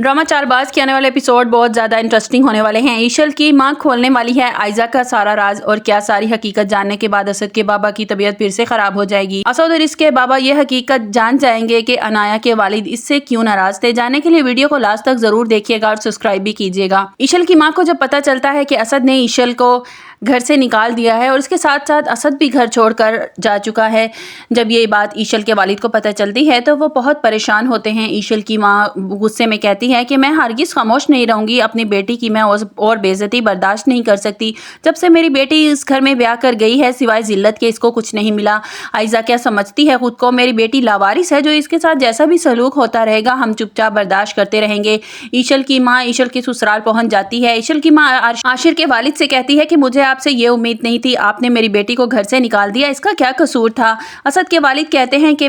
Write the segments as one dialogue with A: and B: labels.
A: Drama Chaalbaaz के आने वाले एपिसोड बहुत ज़्यादा इंटरेस्टिंग होने वाले हैं। ईशल की मां खोलने वाली है आयजा का सारा राज, और क्या सारी हकीकत जानने के बाद असद के बाबा की तबीयत फिर से खराब हो जाएगी। असद और इसके बाबा ये हकीकत जान जाएंगे कि अनाया के वालिद इससे क्यों नाराज थे। जानने के लिए वीडियो को लास्ट तक जरूर देखिएगा और सब्सक्राइब भी कीजिएगा। ईशल की माँ को जब पता चलता है कि असद ने ईशल को घर से निकाल दिया है और इसके साथ साथ असद भी घर छोड़कर जा चुका है, जब ये बात ईशल के वालिद को पता चलती है तो वो बहुत परेशान होते हैं। ईशल की माँ गुस्से में कहती है कि मैं हरगिज़ खामोश नहीं रहूँगी, अपनी बेटी की मैं और बेइज्जती बर्दाश्त नहीं कर सकती। जब से मेरी बेटी इस घर में ब्याह कर गई है सिवाय जिल्लत के इसको कुछ नहीं मिला। आयजा क्या समझती है खुद को, मेरी बेटी लावारिस है जो इसके साथ जैसा भी सलूक होता रहेगा हम चुपचाप बर्दाश्त करते रहेंगे। ईशल की माँ ईशल के ससुराल पहुँच जाती है। ईशल की माँ आशिर के वालिद से कहती है कि मुझे आपसे ये उम्मीद नहीं थी, आपने मेरी बेटी को घर से निकाल दिया, इसका क्या कसूर था। असद के वालिद कहते हैं कि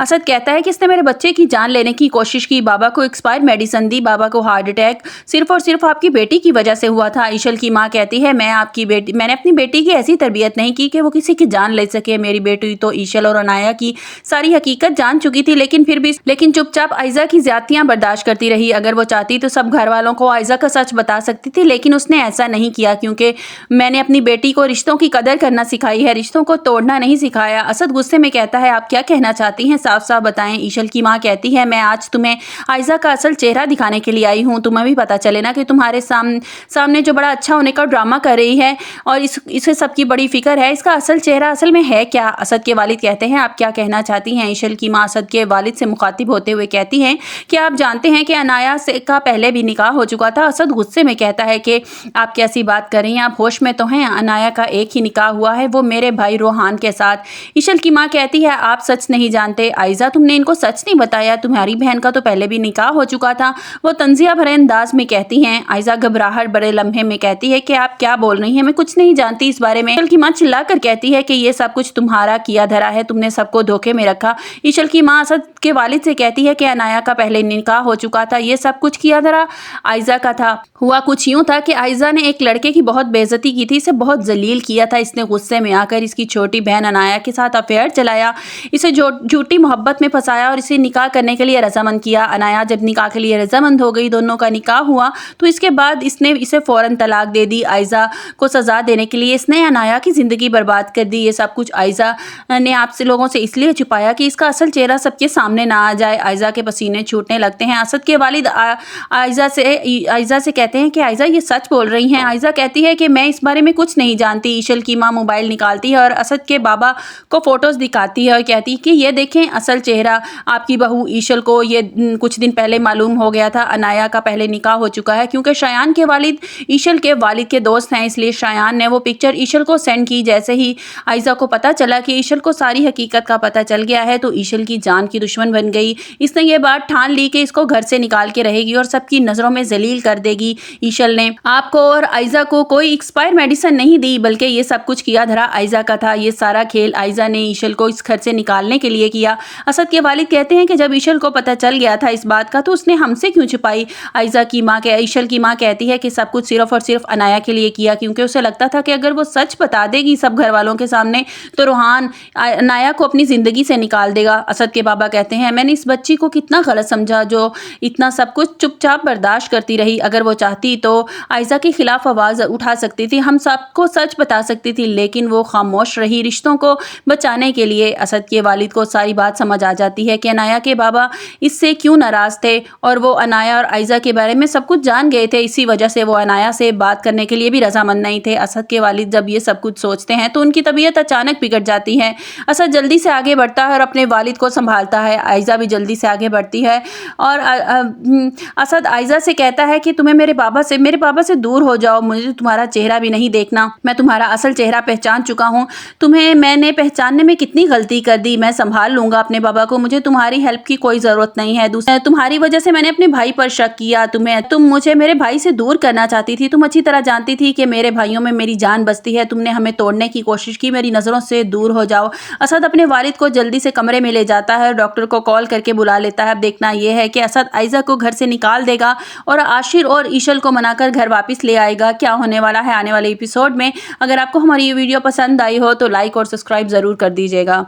A: असद कहता है कि इसने मेरे बच्चे की जान लेने की कोशिश की, बाबा को एक्सपायर्ड मेडिसिन दी, बाबा को हार्ट अटैक सिर्फ और सिर्फ आपकी बेटी की वजह से हुआ था। ईशल की माँ कहती है मैंने अपनी बेटी की ऐसी तरबियत नहीं की कि वो किसी की जान ले सके। मेरी बेटी तो ईशल और अनाया की सारी हकीकत जान चुकी थी, लेकिन चुपचाप आयजा की ज्यादतियां बर्दाश्त करती रही। अगर वो चाहती तो सब घर वालों को आयजा का सच बता सकती थी, लेकिन उसने ऐसा नहीं किया क्योंकि मैंने अपनी बेटी को रिश्तों की कदर करना सिखाई है, रिश्तों को तोड़ना नहीं सिखाया। असद गुस्से में कहता है आप क्या कहना चाहती हैं, साफ साफ बताएं। ईशल की माँ कहती है मैं आज तुम्हें आयजा का असल चेहरा दिखाने के लिए आई हूँ, तुम्हें भी पता चले ना कि तुम्हारे सामने जो बड़ा अच्छा होने का ड्रामा कर रही है और इसे सबकी बड़ी फिक्र है, इसका असल चेहरा असल में है क्या। असद के वालिद कहते हैं आप क्या कहना चाहती हैं। ईशल की माँ असद के वालिद से मुखातिब होते हुए कहती हैं कि आप जानते हैं कि अनाया से का पहले भी निकाह हो चुका था। असद गुस्से में कहता है कि आप कैसी बात कर रही हैं, आप होश में तो हैं, अनाया का एक ही निकाह हुआ है, वो मेरे भाई रोहान के साथ। ईशल की माँ कहती है आप सच नहीं जानते आयजा, तुमने इनको सच नहीं बताया, तुम्हारी बहन का तो पहले भी निकाह हो चुका था। वो तंजिया भरे अंदाज में कहती हैं। आयजा घबराहट बड़े लम्हे में कहती है कि आप क्या बोल रही हैं, मैं कुछ नहीं जानती इस बारे में। ईशल की माँ चिल्लाकर कहती है कि ये सब कुछ तुम्हारा किया धरा है, तुमने सबको धोखे में रखा। ईशल की माँ असद के वालिद से कहती है कि अनाया का पहले निकाह हो चुका था, ये सब कुछ किया धरा आयजा का था। हुआ कुछ यूं था कि आयजा ने एक लड़के की बहुत बेइज्जती की थी, इसे बहुत जलील किया था। इसने गुस्से में आकर इसकी छोटी बहन अनाया के साथ अफेयर चलाया, इसे झूठी मोहब्बत में फंसाया और इसे निकाह करने के लिए रजामंद किया। अनाया जब निकाह के लिए रजामंद हो गई, दोनों का निकाह हुआ, तो इसके बाद इसने इसे फौरन तलाक दे दी। आयजा को सजा देने के लिए इसने अनाया की जिंदगी बर्बाद कर दी। ये सब कुछ आयजा ने आपसे लोगों से इसलिए छुपाया कि इसका असल चेहरा सबके सामने ना आ जाए। आयजा के पसीने छूटने लगते हैं। असद के वालिद आयजा से कहते हैं कि आयजा ये सच बोल रही हैं। आयजा कहती है कि मैं इस बारे में कुछ नहीं जानती। ईशल की माँ मोबाइल निकालती है और असद के बाबा को फोटोज दिखाती है और कहती है कि ये देखें असल चेहरा आपकी बहू ईशल को ये कुछ दिन पहले मालूम हो गया था अनाया का पहले निकाह हो चुका है। क्योंकि शायान के वालिद ईशल के वालिद के दोस्त हैं, इसलिए शायान ने वो पिक्चर ईशल को सेंड की। जैसे ही आयजा को पता चला कि ईशल को सारी हकीकत का पता चल गया है तो ईशल की जान की दुश्मन बन गई। इसने ये बात ठान ली कि इसको घर से निकाल के रहेगी और सबकी नज़रों में जलील कर देगी। ईशल ने आपको और आयजा को कोई एक्सपायर मेडिसिन नहीं दी, बल्कि ये सब कुछ किया धरा आयजा का था। ये सारा खेल आयजा ने ईशल को इस घर से निकालने के लिए किया। असद के वालिद कहते हैं कि जब ईशल को पता चल गया था इस बात का तो उसने हमसे क्यों छुपाई। ईशल की माँ कहती है कि सब कुछ सिर्फ और सिर्फ अनाया के लिए किया, क्योंकि उसे लगता था कि अगर वो सच बता देगी सब घर वालों के सामने तो रोहान अनाया को अपनी जिंदगी से निकाल देगा। असद के बाबा कहते हैं मैंने इस बच्ची को कितना गलत समझा जो इतना सब कुछ चुपचाप बर्दाश्त करती रही। अगर वो चाहती तो आयजा के खिलाफ आवाज उठा सकती थी, हम सबको सच बता सकती थी, लेकिन वो खामोश रही रिश्तों को बचाने के लिए। असद के वालिद को सारी बात समझ आ जाती है कि अनाया के बाबा इससे क्यों नाराज थे और वो अनाया और आयजा के बारे में सब कुछ जान गए थे, इसी वजह से वो अनाया से बात करने के लिए भी रजामंद नहीं थे। असद के वालिद जब ये सब कुछ सोचते हैं तो उनकी तबीयत अचानक बिगड़ जाती है। असद जल्दी से आगे बढ़ता है और अपने वालिद को संभालता है। आयजा भी जल्दी से आगे बढ़ती है और असद आयजा से कहता है कि तुम्हें मेरे बाबा से दूर हो जाओ, मुझे तुम्हारा चेहरा भी नहीं देखना, मैं तुम्हारा असल चेहरा पहचान चुका हूँ, तुम्हें मैंने पहचानने में कितनी गलती कर दी, मैं संभाल लूंगा अपने बाबा को, मुझे तुम्हारी हेल्प की कोई जरूरत नहीं है। दूसरा तुम्हारी वजह से मैंने अपने भाई पर शक किया, तुम मुझे मेरे भाई से दूर करना चाहती थी, तुम अच्छी तरह जानती थी कि मेरे भाइयों में मेरी जान बसती है, तुमने हमें तोड़ने की कोशिश की, मेरी नजरों से दूर हो जाओ। असद अपने वालिद को जल्दी से कमरे में ले जाता है, डॉक्टर को कॉल करके बुला लेता है। अब देखना यह है कि असद आयजा को घर से निकाल देगा और आशिर और ईशल को मनाकर घर वापस ले आएगा। क्या होने वाला है आने वाले एपिसोड में। अगर आपको हमारी ये वीडियो पसंद आई हो तो लाइक और सब्सक्राइब जरूर कर दीजिएगा।